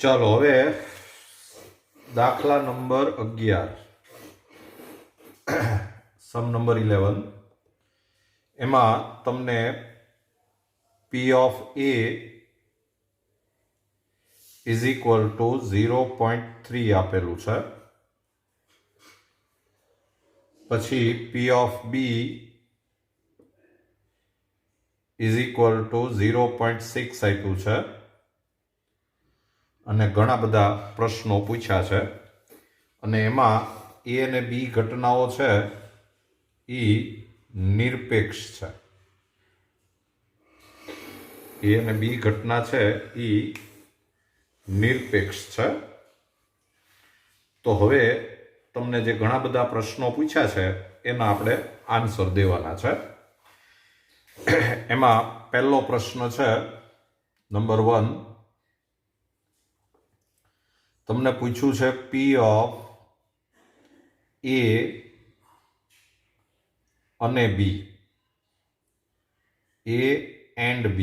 ચાલો હવે દાખલા નંબર 11 સમ નંબર 11 એમાં તમને P of A is equal to 0.3 આપેલું છે. પછી P of B is equal to 0.6 આપ્યું છે અને ઘણા બધા પ્રશ્નો પૂછ્યા છે અને એમાં A અને B ઘટનાઓ છે એ નિરપેક્ષ છે. A અને B ઘટના છે એ નિરપેક્ષ છે. તો હવે તમને જે ઘણા બધા પ્રશ્નો પૂછ્યા છે એના આપણે આન્સર દેવાના છે. એમાં પહેલો પ્રશ્ન છે નંબર 1. તમને પૂછ્યું છે P of A અને B, A and B.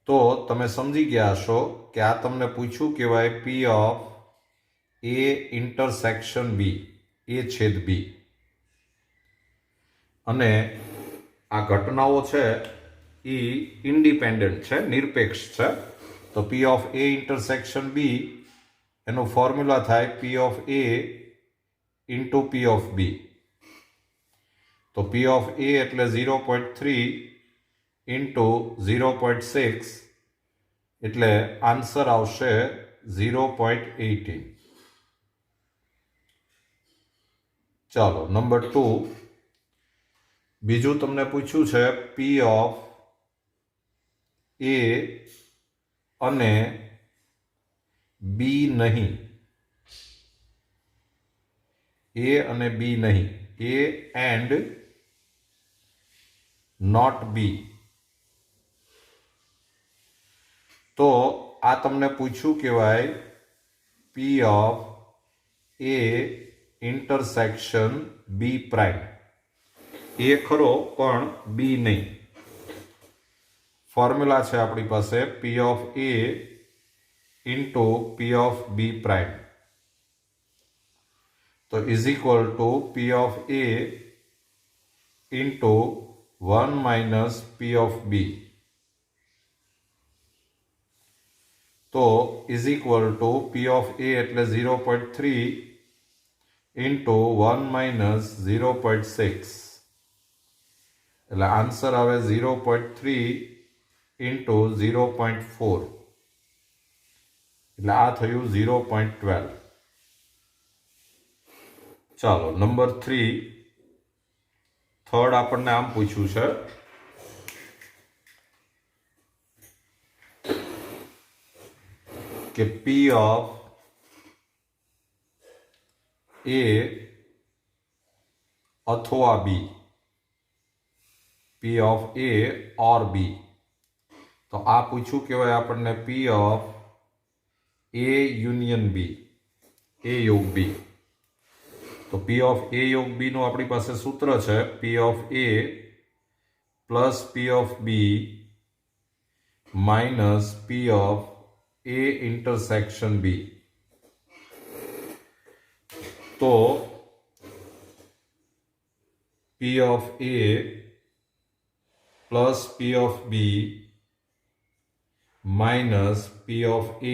તો તમે સમજી ગયા હશો કે આ તમને પૂછ્યું કહેવાય P of A intersection B, A છેદ B. અને આ ઘટનાઓ છે એ ઇન્ડિપેન્ડન્ટ છે, નિરપેક્ષ છે. તો P of A intersection B એનો ફોર્મ્યુલા થાય P of A into P of B. તો P of A એટલે 0.3 ઇન્ટુ 0.6 એટલે આન્સર આવશે 0.18. ચાલો નંબર 2. બીજું તમને પૂછ્યું છે P of A અને B નહીં, A અને B નહીં, A and not B. તો આ તમને પૂછ્યું કહેવાય P of A intersection B prime. A ખરો પણ B નહીં. ફોર્મ્યુલા છે આપણી પાસે P of A into P of B prime. તો is equal to P of A into 1 minus P of B. તો is equal to P of A એટલે 0.3 into 1 minus 0.6 એટલે આન્સર આવે 0.3 ઇન્ટુ 0.4 એટલે આ થયું 0.12. ચાલો નંબર 3. થર્ડ આપણને આમ પૂછ્યું છે કે P of A અથવા B, P of A or B. તો આ પૂછ્યું કહેવાય આપણને P of A union B, A યોગ B. તો P of A યોગ B નું આપણી પાસે સૂત્ર છે P of A plus P of B minus P of A intersection B. તો P of A plus P of B minus P of A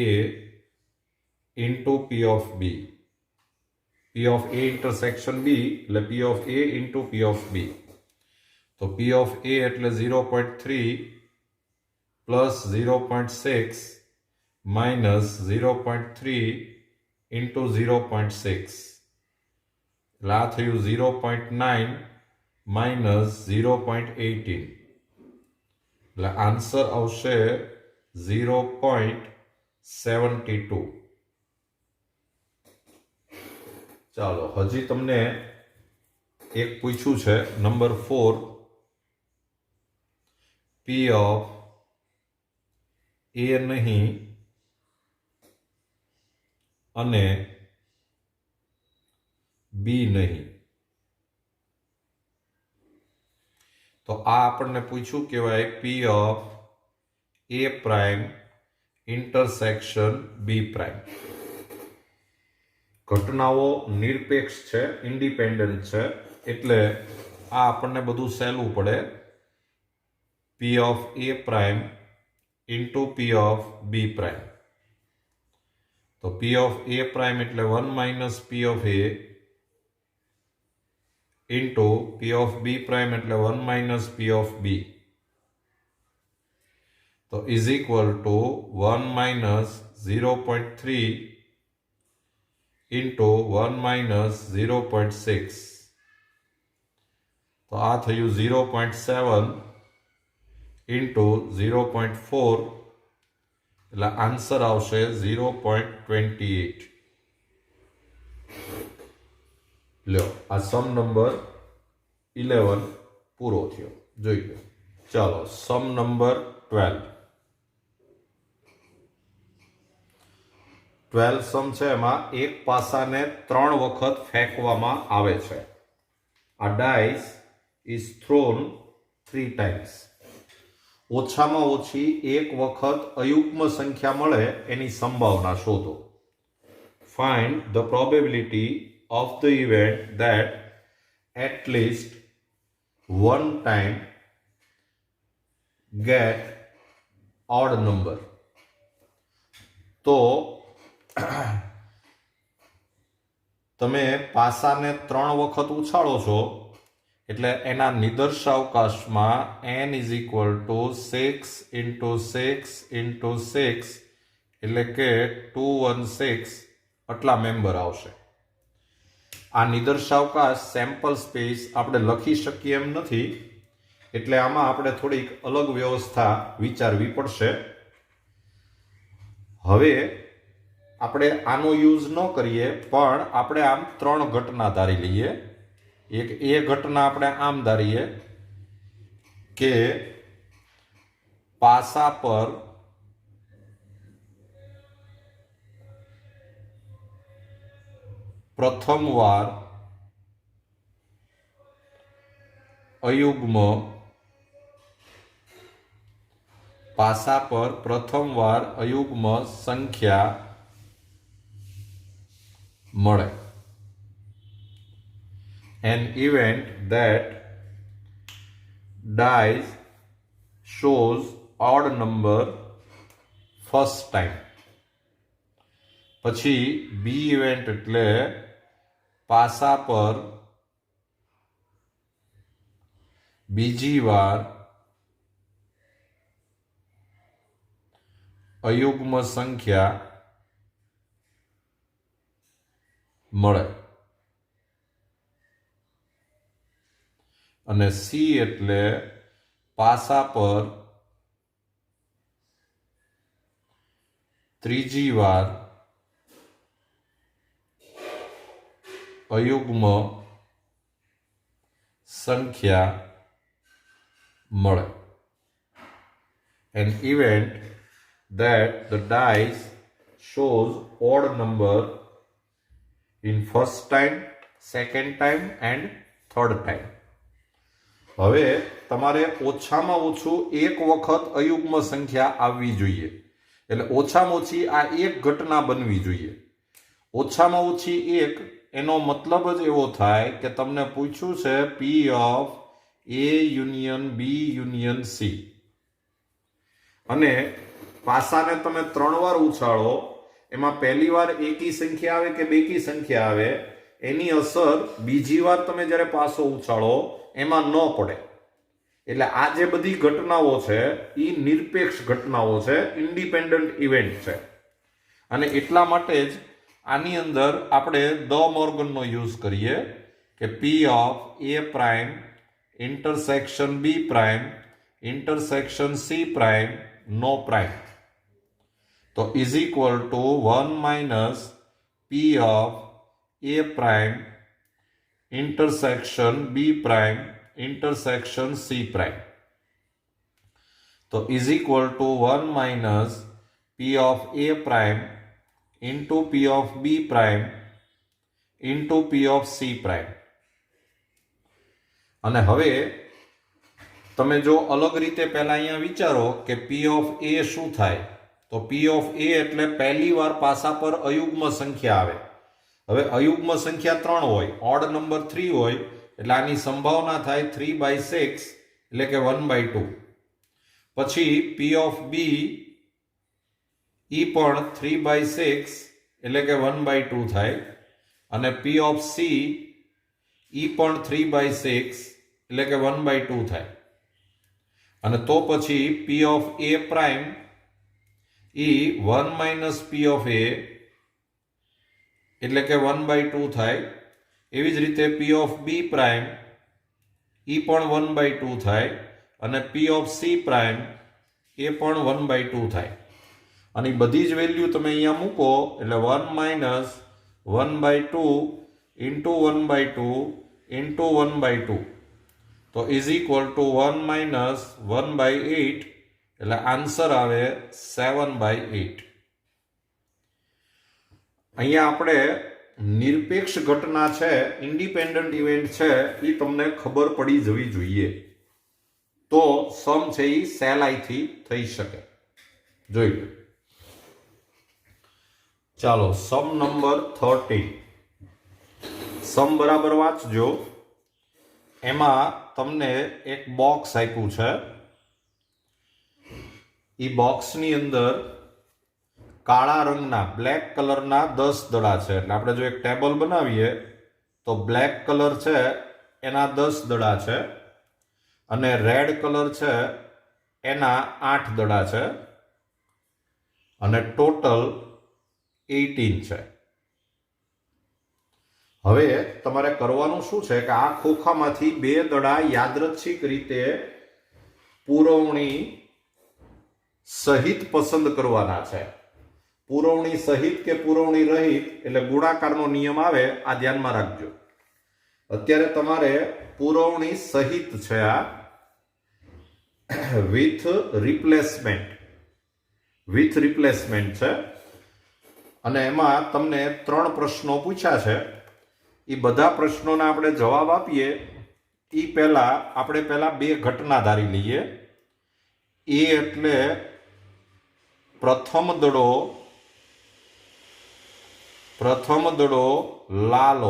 into P of B. P of A intersection B એટલે P of A into P of B. તો P of A એટલે 0.3 plus 0.6 minus 0.3 into 0.6 એટલે આ થયું 0.9 minus 0.18 એટલે answer આવશે 0.72. ચાલો હજી તમને એક પૂછ્યું છે નંબર 4. P of A નહીં અને B નહીં. તો આ આપણને પૂછ્યું કહેવાય P of A prime intersection B prime. ઘટનાઓ નિરપેક્ષ છે, ઇન્ડિપેન્ડન્ટ છે, એટલે આ આપણને બધું સહેલું પડે. P of A prime into P of B prime. તો પી ઓફ એ પ્રાઇમ એટલે 1 minus P of A into P of B prime એટલે 1 માઇનસ પી ઓફ બી. તો is equal to 1 minus 0.3 into 1 minus 0.6. તો આ થયું 0.7 into 0.4, એટલે answer આવશે 0.28. લ્યો, આ સમ નંબર 11 પૂરો થયો. જોઈ લો. ચાલો, સમ નંબર 12. 12 સમ છે, એમાં એક પાસાને 3 વખત ફેંકવામાં આવે છે. આ ડાઇસ ઇઝ થ્રોન 3 times. ઓછામાં ઓછી એક વખત અયુગ્મ સંખ્યા મળે એની સંભાવના શોધો. Find the probability of the event that at least one time get odd number. તો તમે પાસાને 3 વખત ઉછાળો છો એટલે એના નિદર્શાવકાશમાં n is equal to 6 into 6 into 6 એટલે કે 216 આટલા મેમ્બર આવશે. આ નિદર્શાવકાશ સેમ્પલ સ્પેસ આપણે લખી શકીએ એમ નથી, એટલે આમાં આપણે થોડીક અલગ વ્યવસ્થા વિચારવી પડશે. હવે આપણે આનો યુઝ ન કરીએ, પણ આપણે આમ 3 ઘટના ધારી લઈએ. એક એ ઘટના આપણે આમ ધારીએ કે પાસા પર પ્રથમવાર અયુગ્મ સંખ્યા મળે. An event that dice shows odd number first time. પછી બી ઇવેન્ટ એટલે પાસા પર બીજી વાર અયુગ્મ સંખ્યા મળે. અને સી એટલે પાસા પર ત્રીજી વાર અયુગ્મ સંખ્યા મળે. An event that the dice shows odd number in first time, second time and third time. હવે તમારે ઓછામાં ઓછું એક વખત અયુગ્મ સંખ્યા આવવી જોઈએ. એટલે ઓછામાં ઓછી આ એક ઘટના બનવી જોઈએ. ઓછામાં ઓછી એક એનો મતલબ જ એવો થાય કે તમને પૂછ્યું છે P of A union B union C, અને પાસાને તમે 3 વાર ઉછાળો, એમાં પહેલી વાર એકી સંખ્યા આવે કે બેકી સંખ્યા આવે એની અસર બીજી વાર તમે જ્યારે પાસો ઉછાળો એમાં ન પડે. એટલે આ જે બધી ઘટનાઓ છે એ નિરપેક્ષ ઘટનાઓ છે, ઇન્ડિપેન્ડન્ટ ઇવેન્ટ છે. અને એટલા માટે જ આની અંદર આપણે ધ મોર્ગનનો યુઝ કરીએ કે P of A prime intersection B prime intersection C prime નો પ્રાઇમ. તો is equal to 1 minus P of A prime intersection B prime intersection C prime. તો is equal to 1 minus P of A prime into P of B prime into P of C prime. અને હવે તમે જો અલગ રીતે પહેલા અહીંયા વિચારો કે પી ઓફ એ શું થાય, તો પી ઓફ એ એટલે પહેલી વાર પાસા પર અયુગ્મ સંખ્યા આવે. હવે અયુગ્મ સંખ્યા 3 હોય, ઓડ નંબર 3 હોય, એટલે આની સંભાવના થાય 3/6 એટલે કે 1/2. પછી પી ઓફ બી ઈ પણ 3/6 એટલે કે 1/2 થાય, અને પી ઓફ સી ઈ પણ 3/6 એટલે કે 1/2 થાય. અને તો પછી પી ઓફ એ પ્રાઇમ ઈ 1 માઇનસ પી ઓફ એ એટલે કે 1/2 થાય. એવી જ રીતે પી ઓફ બી પ્રાઇમ ઈ પણ 1/2 થાય, અને પી ઓફ સી પ્રાઇમ એ પણ 1/2 થાય. અને બધી જ વેલ્યુ તમે અહીંયા મૂકો એટલે 1 માઇનસ 1/2 ઇન્ટુ 1/2 ઇન્ટુ 1/2 તો ઇઝ ઇક્વલ ટુ 1 માઇનસ 1/8 એટલે આન્સર આવે 7/8. અહીંયા આપણે નિરપેક્ષ ઘટના છે, ઇન્ડિપેન્ડન્ટ ઇવેન્ટ છે, એ તમને ખબર પડી જવી જોઈએ, તો સમ છે એ સહેલાઈથી થઈ શકે. જોઈ લો. ચાલો સમ નંબર 13. સમ બરાબર વાંચજો. એમાં તમને એક બોક્સ આપ્યું છે. એ બોક્સની અંદર કાળા રંગના બ્લેક કલરના 10 દડા છે. એટલે આપણે જો એક ટેબલ બનાવીએ તો બ્લેક કલર છે એના 10 દડા છે, અને રેડ કલર છે એના 8 દડા છે, અને ટોટલ 18 છે. હવે તમારે કરવાનું શું છે કે આ ખોખામાંથી 2 દડા યાદચ્છિક રીતે પૂરવણી સહિત પસંદ કરવાના છે. પૂરવણી સહિત કે પૂરવણી રહિત એટલે ગુણાકારનો નિયમ આવે, આ ધ્યાનમાં રાખજો. અત્યારે તમારે પૂરવણી સહિત છે, આ વિથ રિપ્લેસમેન્ટ છે, અને એમાં તમને 3 પ્રશ્નો પૂછ્યા છે. એ બધા પ્રશ્નોના આપણે જવાબ આપીએ એ પહેલા આપણે 2 ઘટના ધારી લઈએ. એ એટલે પ્રથમ દડો લાલ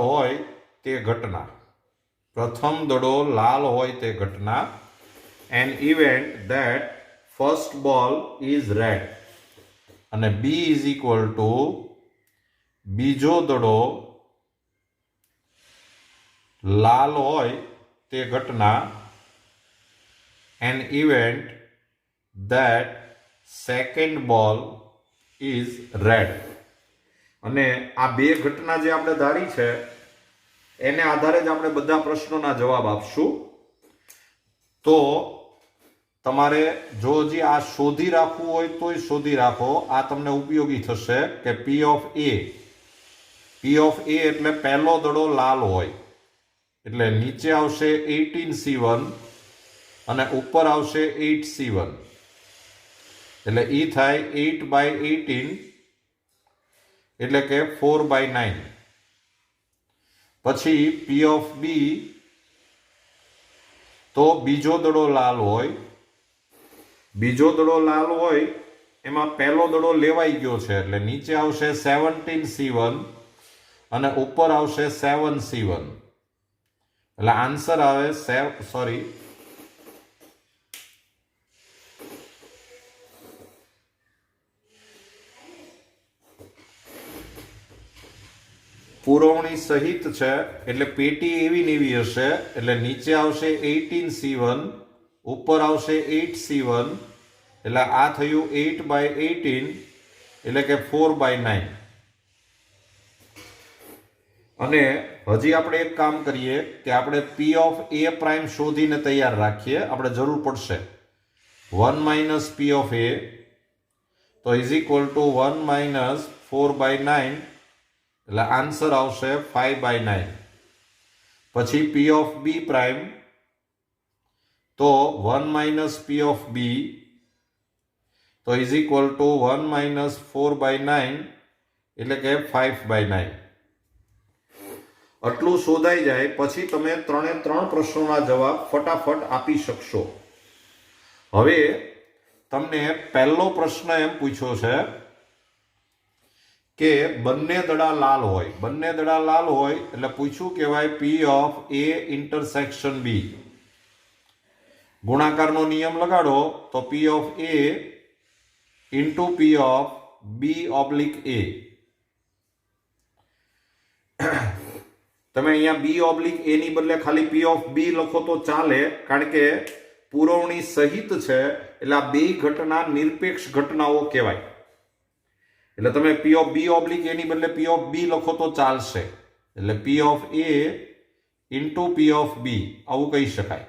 હોય તે ઘટના. પ્રથમ દડો લાલ હોય તે ઘટના. an event that first ball is red. અને બી ઇઝ ઇક્વલ ટુ બીજો દડો લાલ હોય તે ઘટના. an event that second ball is red. અને આ 2 ઘટના જે આપણે ધારી છે એને આધારે જ આપણે બધા પ્રશ્નોના જવાબ આપશું. તો તમારે જો હજી આ શોધી રાખવું હોય તોય શોધી રાખો, આ તમને ઉપયોગી થશે. કે પી ઓફ એ એટલે પહેલો દડો લાલ હોય એટલે નીચે આવશે 18C1 અને ઉપર આવશે 8C1, એટલે ઈ થાય 8/18 એટલે કે 4/9. પછી પી ઓફ બી તો બીજો દડો લાલ હોય, એમાં પહેલો દડો લેવાઈ ગયો છે એટલે નીચે આવશે 17C1 અને ઉપર આવશે 7C1, એટલે આન્સર આવે પૂરવણી સહિત છે એટલે પેટી એવી ને એવી હશે, એટલે નીચે આવશે 18C1 ઉપર આવશે 8C1, એટલે આ થયું 8/18 એટલે કે 4/9. અને હજી આપણે એક કામ કરીએ કે આપણે પી ઓફ એ પ્રાઇમ શોધીને તૈયાર રાખીએ, આપણે જરૂર પડશે. 1 માઇનસ પી ઓફ એ તો ઇઝ ઇક્વલ ટુ 1 માઇનસ 4/9 એટલે આન્સર આવશે 5/9. પછી પી ઓફ બી પ્રાઇમ તો 1 માઇનસ પી ઓફ બી તો ઇઝ ઇક્વલ ટુ 1 માઇનસ 4/9 એટલે કે 5/9. આટલું શોધાઈ જાય પછી તમે 3 પ્રશ્નોના જવાબ ફટાફટ આપી શકશો. હવે તમને પહેલો પ્રશ્ન એમ પૂછ્યો છે કે બંને દડા લાલ હોય. બંને દડા લાલ હોય એટલે પૂછ્યું કહેવાય P of A intersection B. ગુણાકારનો નિયમ લગાડો તો P of A into P of B oblique A. તમે અહીંયા B ઓબ્લિક A ની બદલે ખાલી P of B લખો તો ચાલે, કારણ કે પુરવણી સહિત છે એટલે આ બે ઘટના નિરપેક્ષ ઘટનાઓ કહેવાય. એટલે તમે P of B oblique A ની બદલે P of B લખો તો ચાલશે. એટલે P of A into P of B આવું કહી શકાય.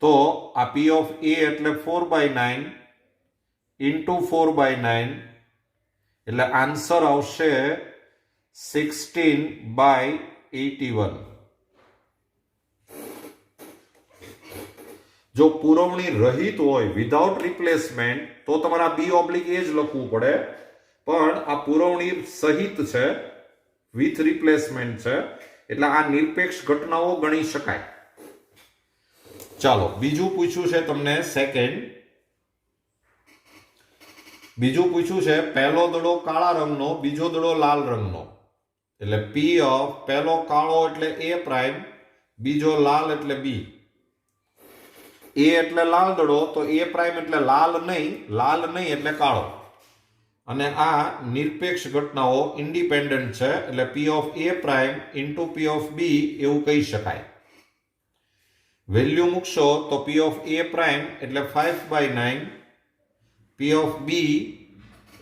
તો આ P of A એટલે 4/9 ઇન્ટુ 4/9 એટલે આન્સર આવશે 16/81. જો પુરવણી રહિત હોય વિધાઉટ રિપ્લેસમેન્ટ તો તમારા B ઓબ્લિક A જ લખવું પડે, પણ આ પુરવણી સહિત છે, વિથ રિપ્લેસમેન્ટ છે, એટલે આ નિરપેક્ષ ઘટનાઓ ગણી શકાય. ચાલો બીજું પૂછ્યું છે તમને સેકન્ડ. બીજું પૂછ્યું છે પહેલો દડો કાળા રંગનો, બીજો દડો લાલ રંગનો. એટલે P of પહેલો કાળો એટલે A પ્રાઇમ, બીજો લાલ એટલે B. A એટલે લાલ દડો તો A પ્રાઇમ એટલે લાલ નહીં એટલે કાળો. અને આ નિરપેક્ષ ઘટનાઓ ઇન્ડિપેન્ડન્ટ છે એટલે P of A prime into P of B એવું કહી શકાય. વેલ્યુ મૂકશો તો P of A પ્રાઇમ એટલે 5/9, P of B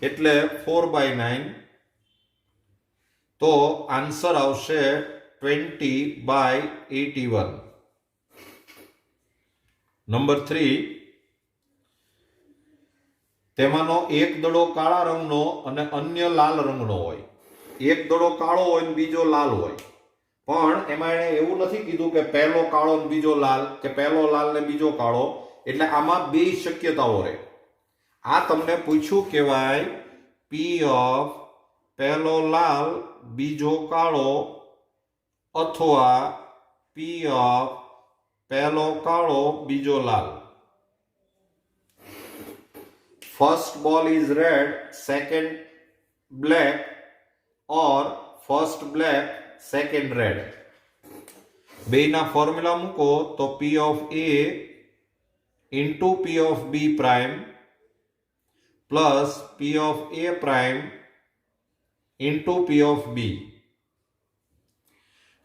એટલે 4/9, તો આન્સર આવશે 20/81. નંબર 3, તેમાંનો એક દડો કાળા રંગનો અને અન્ય લાલ રંગનો હોય. એક દડો કાળો હોય ને બીજો લાલ હોય, પણ એમાં એણે એવું નથી કીધું કે પહેલો કાળો ને બીજો લાલ, કે પહેલો લાલ ને બીજો કાળો. એટલે આમાં બે શક્યતાઓ રહે. આ તમને પૂછ્યું કહેવાય P of પહેલો લાલ બીજો કાળો, અથવા P of પહેલો કાળો બીજો લાલ. First ball is red, second black, or first black second red. બેના ફોર્મ્યુલા મૂકો તો P of A into P of B prime plus P of A prime into P of B.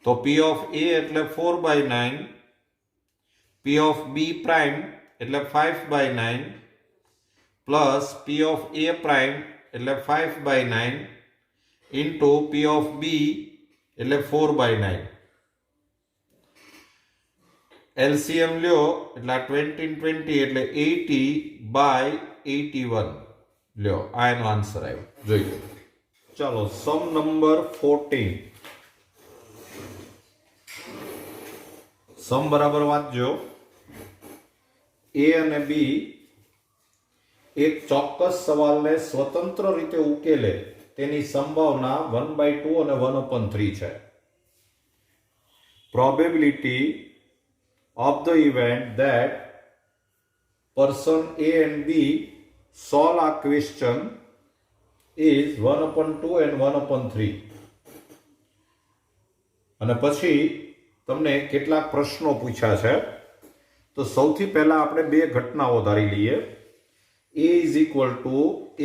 તો P of A એટલે 4/9, P of B prime એટલે 5/9 plus P of A prime એટલે 5/9 into P of B એટલે 4/9. LCM લ્યો એટલે 20 ને 20 એટલે 80/81 લ્યો. આ એનો આન્સર આવ્યો. જોઈ લો. ચાલો સમ નંબર 14. સમ બરાબર વાંચજો. A અને B એક ચોક્કસ સવાલને સ્વતંત્ર રીતે ઉકેલે તેની સંભાવના 1/2 અને 1/3 છે. Probability of the event that person A and B solve a question is 1/2 and 1/3. અને પછી તમને કેટલાક પ્રશ્નો પૂછ્યા છે. તો સૌથી પહેલા આપણે બે ઘટનાઓ ધારી લઈએ. A is equal to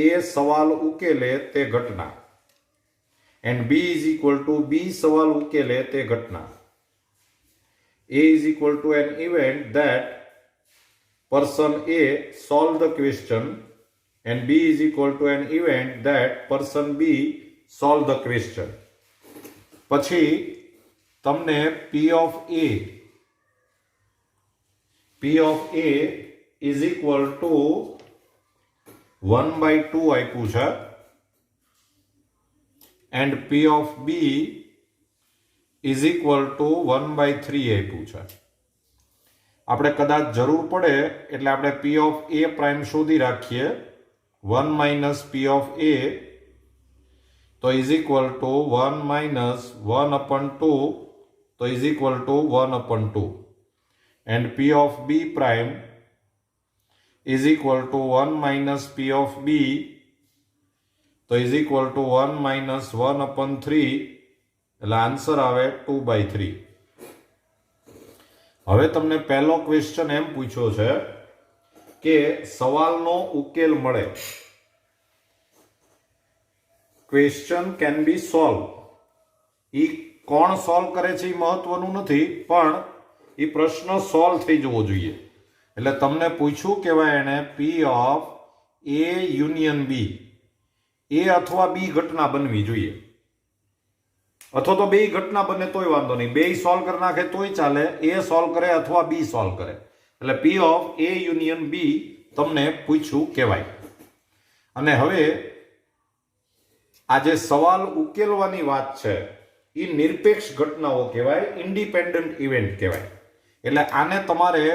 A સવાલ ઉકેલે તે ઘટના, and B is equal to B સવાલ ઉકેલે તે ઘટના. A is equal to an event that person A solve the question, and B is equal to an event that person B solve the question. પછી તમને P of A is equal to 1/2 આપ્યું છે, and P of B is equal to 1/3 આપ્યું છે. આપણે કદાચ જરૂર પડે એટલે આપણે P of A પ્રાઇમ શોધી રાખીએ. 1 minus P of A તો is equal to 1 minus 1/2 તો is equal to 1/2, and P of B prime is equal to 1 minus P of B, તો ઇઝ ઇક્વલ ટુ 1 માઇનસ 1/3, એટલે answer આવે 2/3. હવે તમને પહેલો ક્વેશ્ચન એમ પૂછ્યો છે કે સવાલનો ઉકેલ મળે. Question can be solve. ઈ કોણ સોલ્વ કરે છે એ મહત્વનું નથી, પણ એ પ્રશ્ન સોલ્વ થઈ જવો જોઈએ. એટલે તમને પૂછ્યું કહેવાય એને પી ઓફ એ યુનિયન બી. એ અથવા બી ઘટના બનવી જોઈએ, અથવા તો બે ઘટના બને તોય વાંધો નહીં, બે સોલ્વ કરી નાખે તોય ચાલે, એ સોલ્વ કરે અથવા બી સોલ્વ કરે. એટલે પી ઓફ એ યુનિયન બી તમને પૂછ્યું કહેવાય. અને હવે આ જે સવાલ ઉકેલવાની વાત છે એ નિરપેક્ષ ઘટનાઓ કહેવાય, ઇન્ડિપેન્ડન્ટ ઇવેન્ટ કહેવાય. એટલે આને તમારે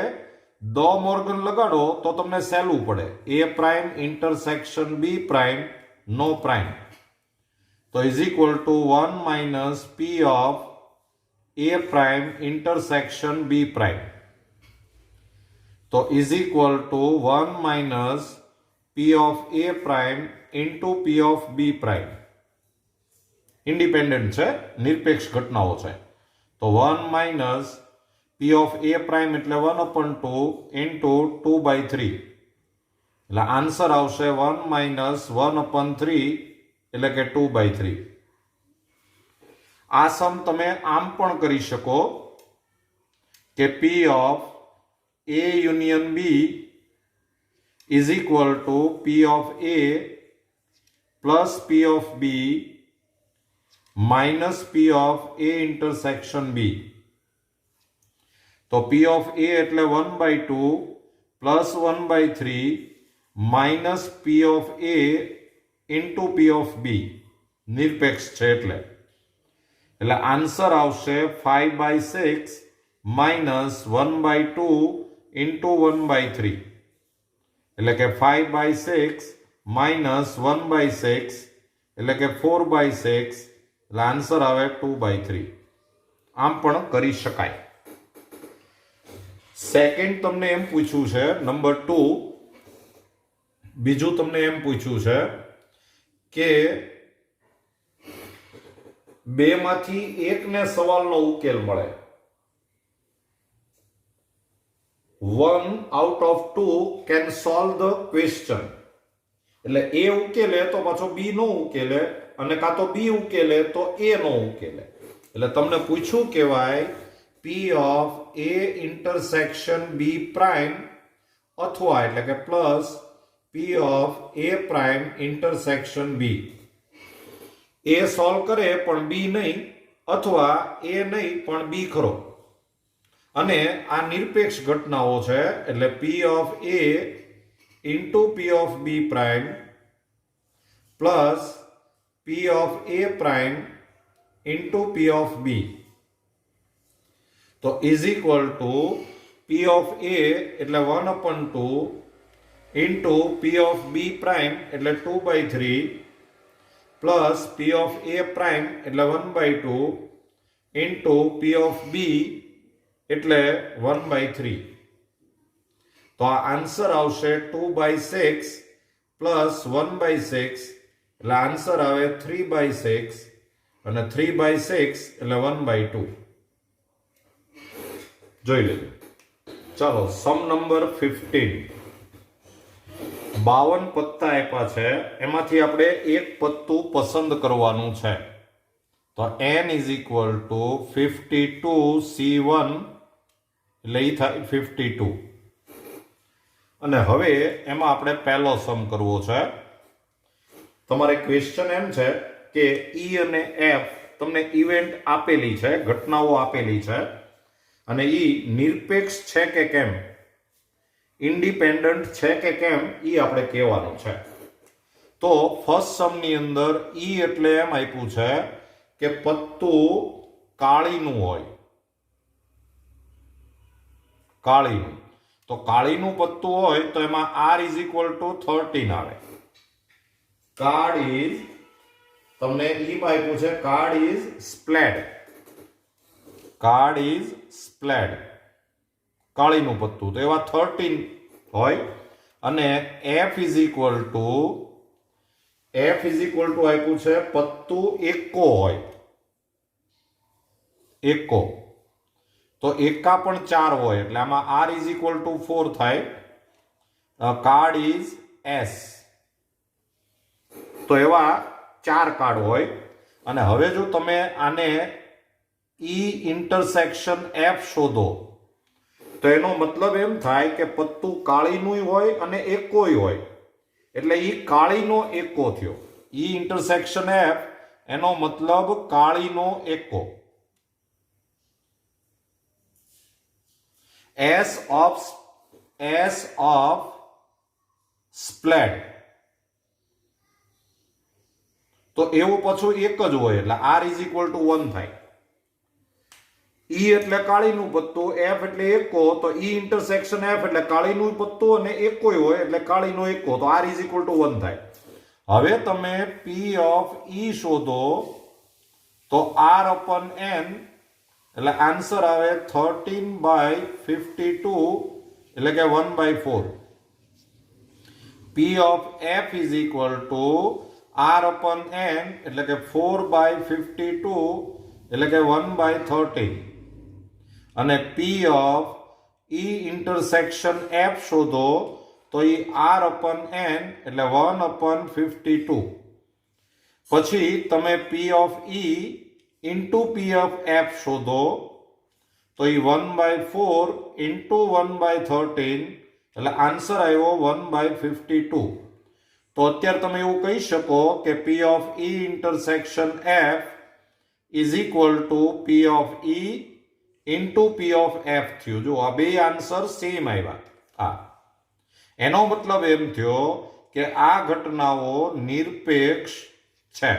દ મોર્ગન લગાડો તો તમને સહેલું પડે. A prime intersection B prime નો પ્રાઇમ, તો is equal to 1 minus P of A prime intersection B prime, તો is equal to 1 minus P of A prime into P of B prime. Independent છે, નિરપેક્ષ ઘટનાઓ છે. તો 1 minus P of A prime એટલે 1/2 into 2/3, એટલે answer આવશે 1 minus 1/3, એટલે કે 2/3. આ સમ તમે આમ પણ કરી શકો કે P of A union B is equal to P of A plus P of B minus P of A intersection B. તો પી ઓફ એ એટલે 1/2 plus 1/3 minus P of A into P of B, નિરપેક્ષ છે એટલે answer આવશે 5/6 minus 1/2 into 1/3, એટલે કે 5/6 minus 1/6, એટલે કે 4/6, એટલે આન્સર આવે 2/3. આમ પણ કરી શકાય. સેકન્ડ તમને એમ પૂછ્યું છે, નંબર 2, બીજું તમને એમ પૂછ્યું છે કે બેમાંથી એકને સવાલનો ઉકેલ મળે. 1 out of 2 can solve the question. એટલે એ ઉકેલે તો પાછો બી નો ઉકેલે, અને કાં તો બી ઉકેલે તો એ નો ઉકેલે. એટલે તમને પૂછ્યું કહેવાય P of A intersection B prime અથવા એટલે કે plus P of A prime intersection B. એ સોલ્વ કરે પણ બી નહીં, અથવા એ નહીં પણ બી ખરો. અને આ નિરપેક્ષ ઘટનાઓ છે, એટલે P of A into P of B prime plus P of A prime into P of B, તો is equal to P of A એટલે 1/2 into P of B prime એટલે 2/3 plus P of A prime એટલે 1/2 into P of બી એટલે 1/3. તો આ answer આવશે 2/6 plus 1/6, એટલે answer આવે 3/6, અને 3/6 એટલે 1/2. જોઈ લેજો. ચાલો સમ નંબર 15. 52 પત્તા આપ્યા છે, એમાંથી આપણે એક પત્તું પસંદ કરવાનું છે. તો n is equal two 52c1, એટલે એ થાય 52. અને હવે એમાં આપણે પહેલો સમ કરવો છે. તમારે ક્વેશ્ચન એમ છે કે ઈ અને એફ તમને ઇવેન્ટ આપેલી છે, ઘટનાઓ આપેલી છે, અને ઈ નિરપેક્ષ છે કે કેમ, ઇન્ડિપેન્ડન્ટ છે કે કેમ, ઈ આપણે કહેવાનું છે. તો ફર્સ્ટ સમની અંદર ઈ એટલે એમ આપ્યું છે કે પત્તું કાળીનું હોય, કાળીનું. તો કાળીનું પત્તું હોય તો એમાં r ઇઝ ઇક્વલ ટુ 13 આવે. કાર્ડ ઇઝ, તમને ઈમાં આપ્યું છે કાર્ડ ઇઝ સ્પ્લેડ, કાર્ડ ઇઝ સ્પ્લેડ, કાળીનું પત્તું, તો એવા 13 હોય. અને f ઇઝ ઇક્વલ ટુ આપ્યું છે પત્તું એકો હોય, એકો, તો એકા પણ 4 હોય એટલે આમાં r ઇઝ ઇક્વલ ટુ 4 થાય. Card is s. તો એવા 4 કાર્ડ હોય. અને હવે જો તમે આને E ઇન્ટરસેક્શન F શોધો તો એનો મતલબ એમ થાય કે પત્તું કાળીનું હોય અને એકોય હોય, એટલે ઈ કાળીનો એકો થયો. E ઇન્ટરસેક્શન F એનો મતલબ કાળીનો એકો. S of સ્પ્લેડ, તો એવું પાછું એક જ હોય એટલે r ઇઝ ઇક્વલ ટુ 1 થાય. E એટલે કાળીનું પત્તું, F એટલે એકો, તો E ઇન્ટરસેક્શન F એટલે કાળીનું પત્તું અને એકોય હોય એટલે કાળીનો એકો, તો r ઇઝ ઇક્વલ ટુ 1 થાય. હવે તમે P ઓફ E શોધો તો r અપન n એટલે આન્સર આવે 13/52 એટલે કે 1/4. P of F is equal two r અપન n એટલે કે 4/52 એટલે કે 1/13. અને P of E intersection F શોધો તો એ r અપન n એટલે 1/52. પછી તમે P of E into P of F શોધો તો એ 1/4 ઇન્ટુ 1/13 એટલે આન્સર આવ્યો 1/52. તો અત્યારે તમે એવું કહી શકો કે P of E intersection F is equal to P of E into P of F થયું. જો આ બે આન્સર સેમ આવ્યા. હા, એનો મતલબ એમ થયો કે આ ઘટનાઓ નિરપેક્ષ છે,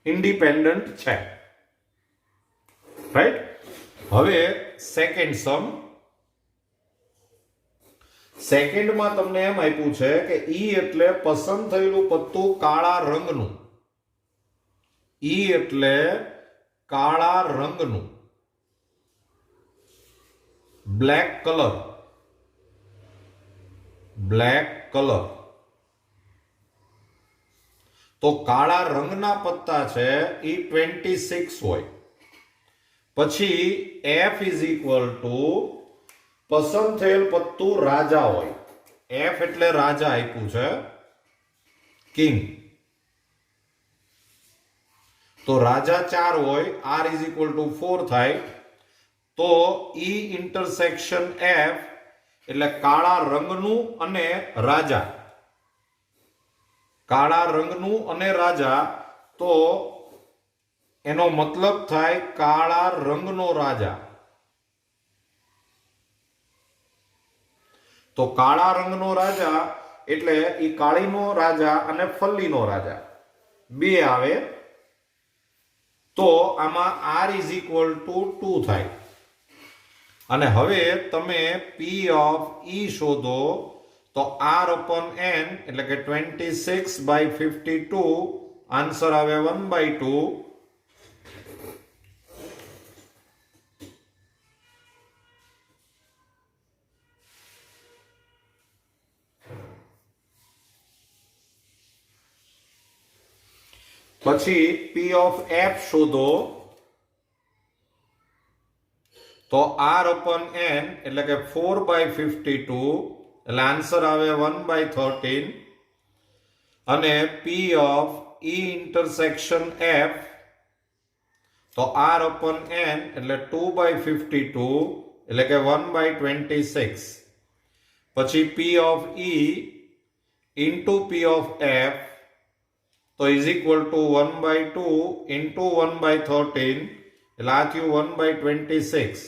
ઇન્ડિપેન્ડન્ટ છે. રાઈટ. હવે સેકન્ડ સમ. સેકન્ડમાં તમને એમ આપ્યું છે કે E એટલે પસંદ થયેલું પત્તું કાળા રંગનું. E એટલે કાળા રંગનું, બ્લેક કલર, બ્લેક કલર. તો કાળા રંગના પત્તા છે એ 26 હોય. પછી F ઇઝ ઇક્વલ ટુ પસંદ થયેલ પત્તું રાજા હોય. F એટલે રાજા આપ્યું છે, કિંગ. તો રાજા 4 હોય, r ઇઝ ઇક્વલ ટુ 4 થાય. તો E ઇન્ટરસેક્શન F એટલે કાળા રંગનું અને રાજા, કાળા રંગનું અને રાજા, તો એનો મતલબ થાય કાળા રંગનો રાજા. તો કાળા રંગનો રાજા એટલે એ કાળીનો રાજા અને ફલ્લીનો રાજા બે આવે. તો આમાં r ઇઝ ઇક્વલ ટુ 2 થાય. અને હવે તમે P ઓફ E શોધો તો r અપન n એટલે કે 26/52 આન્સર આવે 1/2. પછી P ઓફ F શોધો તો r અપન n એટલે કે 4/52 એટલે આન્સર આવે 1/13. અને P of E intersection F તો r અપન n એટલે 2/52 એટલે કે 1/26. પછી P of E into P of F તો ઇઝ ઇક્વલ ટુ 1/2 ઇન્ટુ 1/13 એટલે આ થયું 1/26.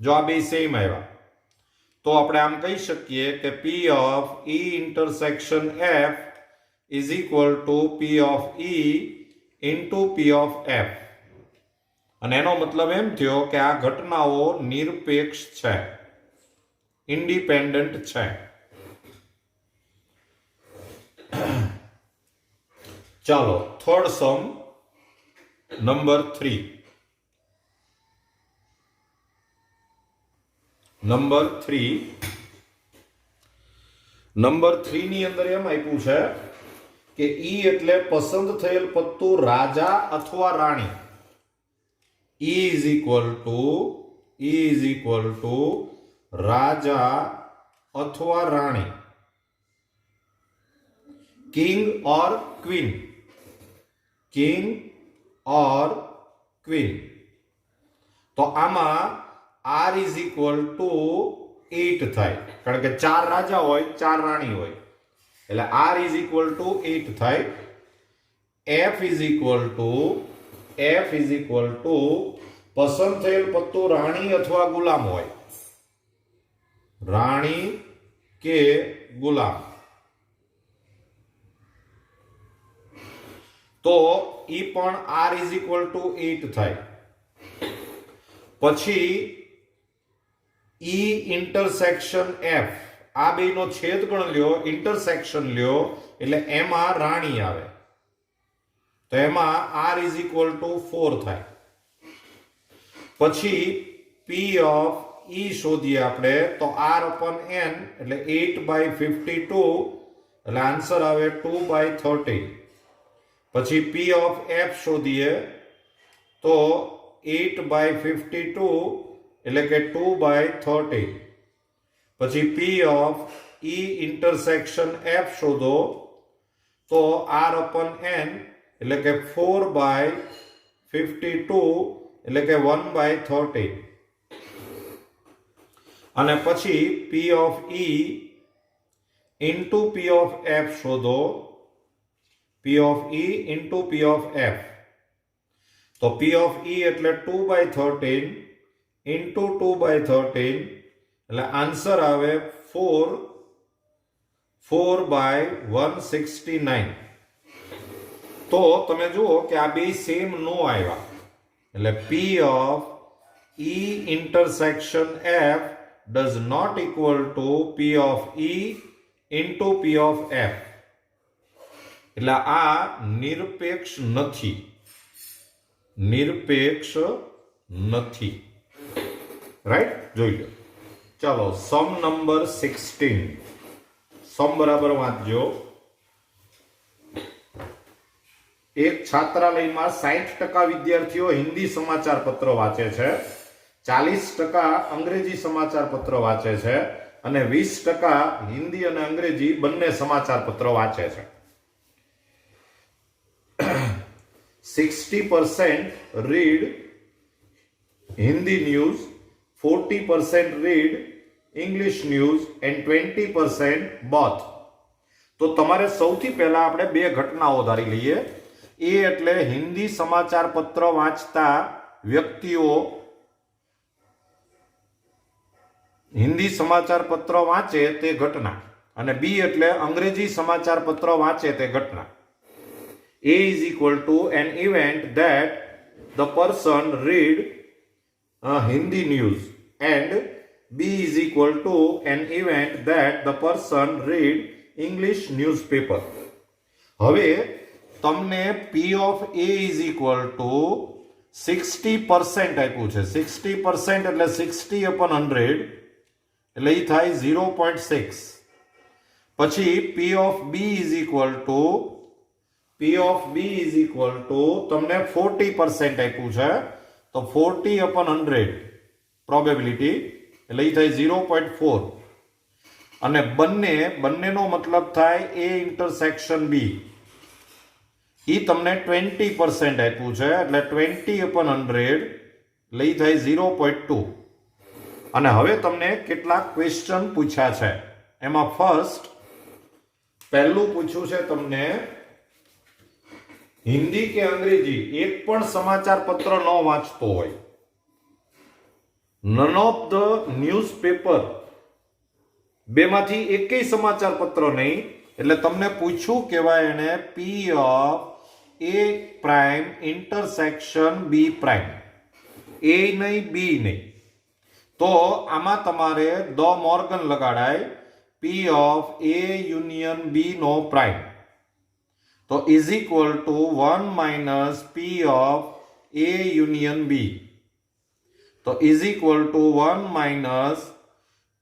જો આ બે સેમ આવ્યા તો આપણે આમ કહી શકીએ કે P of E intersection F is equal to P of E into P of F. અને એનો મતલબ એમ થયો કે આ ઘટનાઓ નિરપેક્ષ છે, ઇન્ડિપેન્ડન્ટ છે. ચાલો third sum number 3. Number 3 number 3 ની અંદર એમ આપ્યું છે કે ઈ એટલે પસંદ થયેલ પત્તું રાજા અથવા રાણી. ઈ ઇઝ ઇક્વલ ટુ રાજા અથવા રાણી. કિંગ ઓર ક્વીન. તો આમાં આર ઇઝ ઇક્વલ ટુ 8 થાય, કારણ કે 4 રાજા હોય 4 રાણી હોય, એટલે આર ઇઝ ઇક્વલ ટુ 8 થાય. એફ ઇઝ ઇક્વલ ટુ પસંદ થયેલ પત્તું રાણી અથવા ગુલામ હોય, રાણી કે ગુલામ. તો ઈ પણ આર ઇઝ ઇક્વલ ટુ 8 થાય. પછી ઈ ઇન્ટરસેક્શન એફ, આ બેનો છેદગણ લ્યો, ઇન્ટરસેક્શન લ્યો, એટલે એમાં રાણી આવે, તો એમાં આર ઇઝ ઇક્વલ ટુ 4 થાય. પછી પી ઓફ ઈ શોધીએ આપણે, તો આર અપોન એન એટલે 8/52, એટલે આન્સર આવે 2/13. પછી પી ઓફ એફ શોધીએ તો 8/52 એટલે કે 2/13. પછી P of E intersection F શોધો તો આર અપોન એન એટલે કે 4/52 એટલે કે 1/13. અને પછી P of E into P of F શોધો, P of E into P of F. તો પી ઓફ ઈ એટલે 2/13 ઇન્ટુ 2/13 એટલે આન્સર આવે 4/169. તો તમે જુઓ કે આ બે સેમ નો આવ્યા, એટલે P of E intersection F does not equal to P of E into P of F. એટલે આ નિરપેક્ષ નથી. રાઈટ, જોઈ લો. ચાલો સમ નંબર 16. સમ બરાબર વાંચજો. એક છાત્રાલયમાં 60% વિદ્યાર્થીઓ હિન્દી સમાચાર પત્ર વાંચે છે, 40% અંગ્રેજી સમાચાર પત્ર વાંચે છે અને 20% હિન્દી અને અંગ્રેજી બંને સમાચાર પત્ર વાંચે છે. 60% read Hindi news, 40% read English news and 20% both. તો તમારે સૌથી પહેલા આપણે બે ઘટનાઓ ધારી લઈએ. એ એટલે હિન્દી સમાચાર પત્ર વાંચતા વ્યક્તિઓ હિન્દી સમાચાર પત્ર વાંચે તે ઘટના, અને બી એટલે અંગ્રેજી સમાચાર પત્ર વાંચે તે ઘટના. A is equal to an event that the person read Hindi news and B is equal to an event that the person read English newspaper. હવે તમને P of A is equal to 60% આપ્યું છે. 60% એટલે 60/100 એટલે એ થાય 0.6. પછી P of B is equal to તમને 40% આપ્યું છે, તો 40/100 પ્રોબેબિલિટી એટલે એ થાય 0.4. અને બંનેનો મતલબ થાય A ઇન્ટરસેક્શન B, એ તમને 20% આપ્યું છે, એટલે 20/100 એટલે એ થાય 0.2. અને હવે તમને કેટલાક ક્વેશ્ચન પૂછ્યા છે. એમાં પહેલું પૂછ્યું છે તમને, હિન્દી કે અંગ્રેજી એક પણ સમાચાર પત્ર ન વાંચતો હોય, નન ઓફ ધ ન્યૂઝપેપર, બેમાંથી એકેય સમાચાર પત્ર નહીં, એટલે તમને પૂછ્યું કહેવાય એને P of A prime intersection B prime. A નહીં બી નહીં, તો આમાં તમારે ધ મોર્ગન લગાડાય, P of A union B નો પ્રાઇમ. તો is equal to 1 minus P of A union B. તો is equal to 1 minus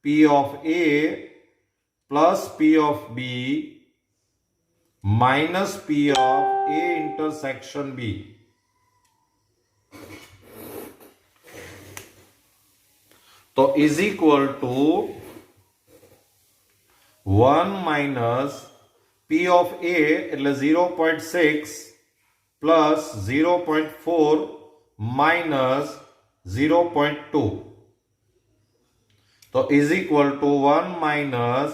P of A plus P of B minus P of A intersection B. तो is equal to 1 minus P of A એટલે 0.6 plus 0.4 minus 0.2. તો is equal to 1 minus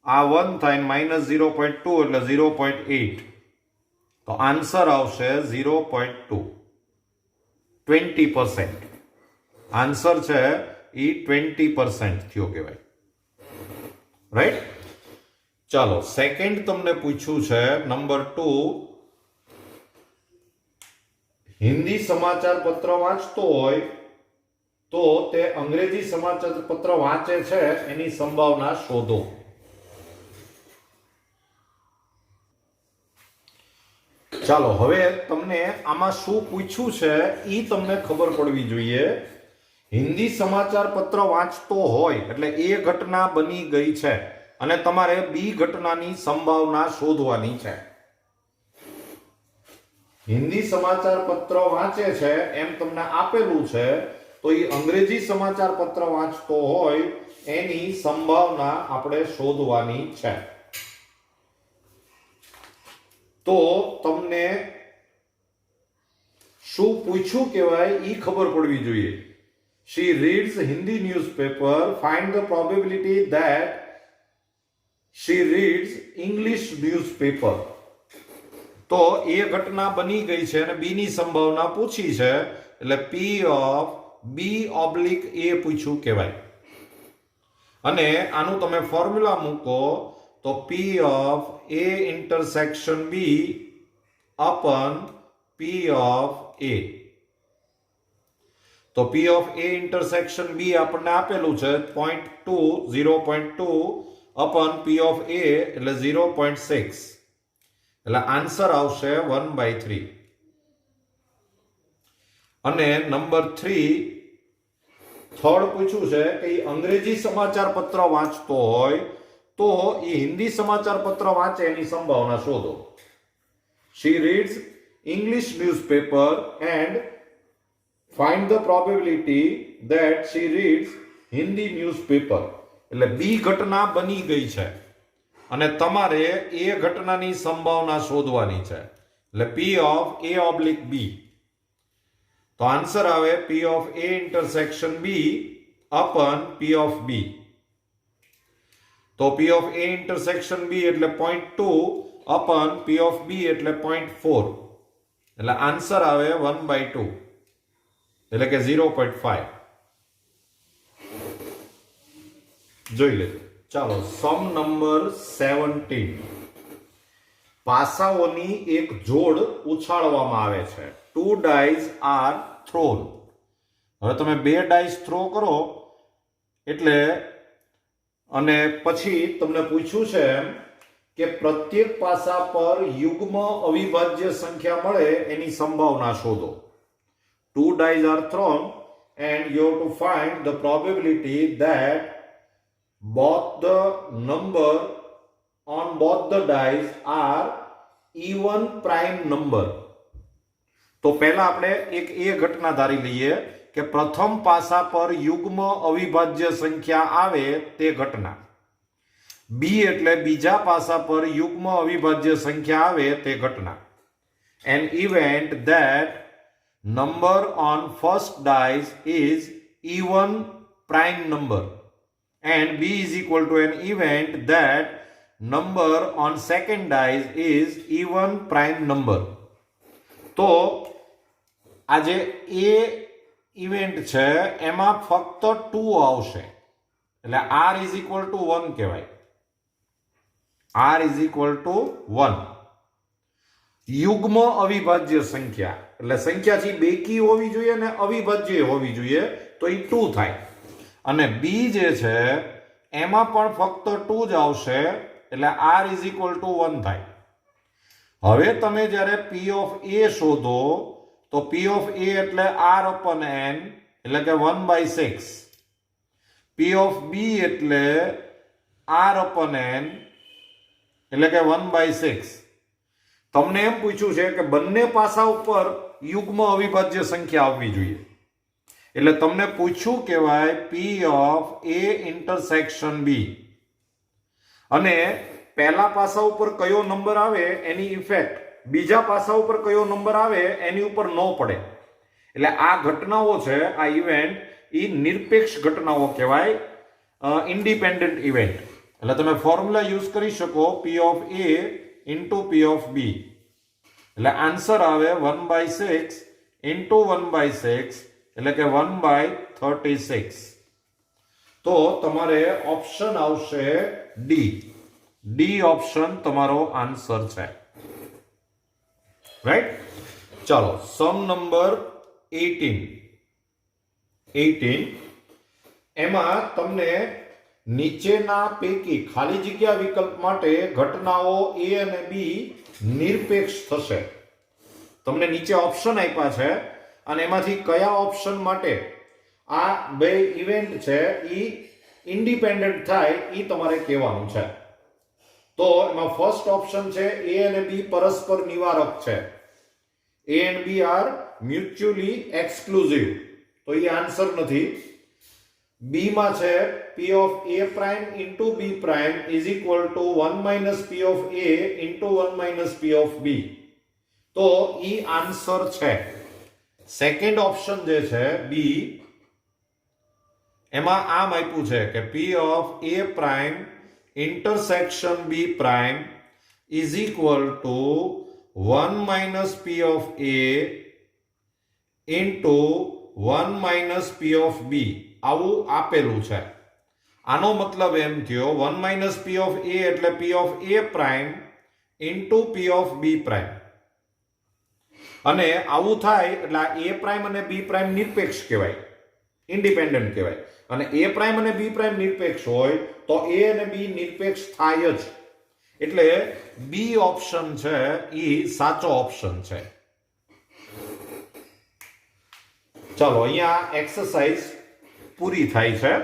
આ 1 થાય minus 0.2 એટલે 0.8. તો answer આવશે 0.2. 20%. Answer છે એ 20% થયો કહેવાય. રાઈટ? ચાલો સેકન્ડ તમને પૂછ્યું છે નંબર 2. હિન્દી સમાચાર પત્ર વાંચતો હોય તો તે અંગ્રેજી સમાચાર પત્ર વાંચે છે એની સંભાવના શોધો. ચાલો હવે તમને આમાં શું પૂછ્યું છે એ તમને ખબર પડવી જોઈએ. હિન્દી સમાચાર પત્ર વાંચતો હોય એટલે એ ઘટના બની ગઈ છે અને તમારે બી ઘટનાની સંભાવના શોધવાની છે. હિન્દી સમાચાર પત્ર વાંચે છે એમ તમને આપેલું છે તો એ અંગ્રેજી સમાચાર પત્ર વાંચતો હોય એની સંભાવના આપણે શોધવાની છે. તો તમને શું પૂછ્યું કહેવાય એ ખબર પડવી જોઈએ. She reads Hindi newspaper. Find the probability that she reads English newspaper. તો એ ઘટના બની ગઈ છે અને બી ની સંભાવના પૂછી છે એટલે P of B oblique A પૂછ્યું કહેવાય. અને આનું તમે ફોર્મ્યુલા મૂકો તો P of A intersection B upon P of A. તો P of A intersection B આપણને આપેલું છે 0.2 upon P of A એટલે 0.6. એટલે આન્સર આવશે 1/3. અને નંબર 3 થર્ડ પૂછ્યું છે કે અંગ્રેજી સમાચાર પત્ર વાંચતો હોય તો એ હિન્દી સમાચાર પત્ર વાંચે એની સંભાવના શોધો. She reads English newspaper and find the probability that she reads Hindi newspaper. એટલે બી ઘટના બની ગઈ છે અને તમારે એ ઘટનાની સંભાવના શોધવાની છે. એટલે P of A oblique B. તો આન્સર આવે P of A intersection B upon P of B. તો P of A intersection B એટલે 0.2 upon P of B એટલે 0.4. એટલે આન્સર આવે 1/2. એટલે કે 0.5. જોઈ લેજો. ચાલો સમ નંબર 17. પાસાઓની એક જોડ ઉછાળવામાં આવે છે. 2 dice are thrown. હવે તમે 2 dice થ્રો કરો એટલે અને પછી તમને પૂછ્યું છે કે પ્રત્યેક પાસા પર યુગ્મ અવિભાજ્ય સંખ્યા મળે એની સંભાવના શોધો. 2 dice are thrown and you have to find the probability that both the number on both the dice are even prime number. તો પહેલા આપણે એક એ ઘટના ધારી લઈએ કે પ્રથમ પાસા પર યુગ્મ અવિભાજ્ય સંખ્યા આવે તે ઘટના. બી એટલે બીજા પાસા પર યુગ્મ અવિભાજ્ય સંખ્યા આવે તે ઘટના. An event that number on first dice is even prime number and B is equal to an event that number on second dice is even prime number. તો આ જે A ઇવેન્ટ છે એમાં ફક્ત 2 આવશે એટલે R is equal to 1 કહેવાય. R is equal to 1. યુગ્મ અવિભાજ્ય સંખ્યા એટલે સંખ્યા છે બેકી હોવી જોઈએ અને અવિભાજ્ય હોવી જોઈએ તો એ 2 થાય. અને B જે છે એમાં પણ ફક્ત 2 જ આવશે એટલે R is equal to 1 થાય. હવે તમે જ્યારે P of A શોધો તો P of A એટલે R upon N એટલે કે 1/6. P of B એટલે r/n એટલે કે 1/6. તમને એમ પૂછ્યું છે કે બંને પાસા ઉપર યુગ્મ અવિભાજ્ય સંખ્યા આવવી જોઈએ, એટલે તમને પૂછ્યું કહેવાય P of A intersection B, અને પહેલા પાસા ઉપર કયો નંબર આવે એની ઇફેક્ટ બીજા પાસા ઉપર કયો નંબર આવે એની ઉપર ન પડે. એટલે આ ઘટનાઓ છે, આ ઇવેન્ટ એ નિરપેક્ષ ઘટનાઓ કહેવાય, ઇન્ડિપેન્ડન્ટ ઇવેન્ટ. એટલે તમે ફોર્મ્યુલા યુઝ કરી શકો P of A into P of B. એટલે આન્સર આવે 1/6 into 1/6 એટલે કે 1/36. તો તમારે ઓપ્શન આવશે ડી ઓપ્શન તમારો આન્સર છે. રાઈટ? ચાલો, સમ નંબર 18 એમાં તમને નીચેના પૈકી ખાલી જગ્યા વિકલ્પ માટે ઘટનાઓ A અને B નિરપેક્ષ થશે. તમને નીચે ઓપ્શન આપ્યા છે અને એમાંથી કયા ઓપ્શન માટે આ બે ઇવેન્ટ છે એ ઇન્ડિપેન્ડન્ટ થાય એ તમારે કહેવાનું છે. તો એમાં ફર્સ્ટ ઓપ્શન છે A અને B પરસ્પર નિવારક છે. A and B are mutually exclusive. તો એ આન્સર નથી. B માં છે P of A prime into B prime is equal to 1 minus P of A into 1 minus P of B. તો એ આન્સર છે. સેકન્ડ ઓપ્શન જે છે B, એમાં આમ આપ્યું છે કે P of A prime intersection B prime is equal to 1 minus P of A into 1 minus P of B. આવું આપેલું છે. આનો મતલબ એમ થયો 1 minus P of A એટલે P of A prime into P of B prime. અને આવું થાય એટલે A prime અને B prime નિરપેક્ષ કહેવાય, ઇન્ડિપેન્ડન્ટ કહેવાય. અને A prime અને B prime નિરપેક્ષ હોય તો A અને B નિરપેક્ષ થાય જ. એટલે B ઓપ્શન છે એ સાચો ઓપ્શન છે. ચાલો, અહીંયા એક્સરસાઇઝ પૂરી થાય છે.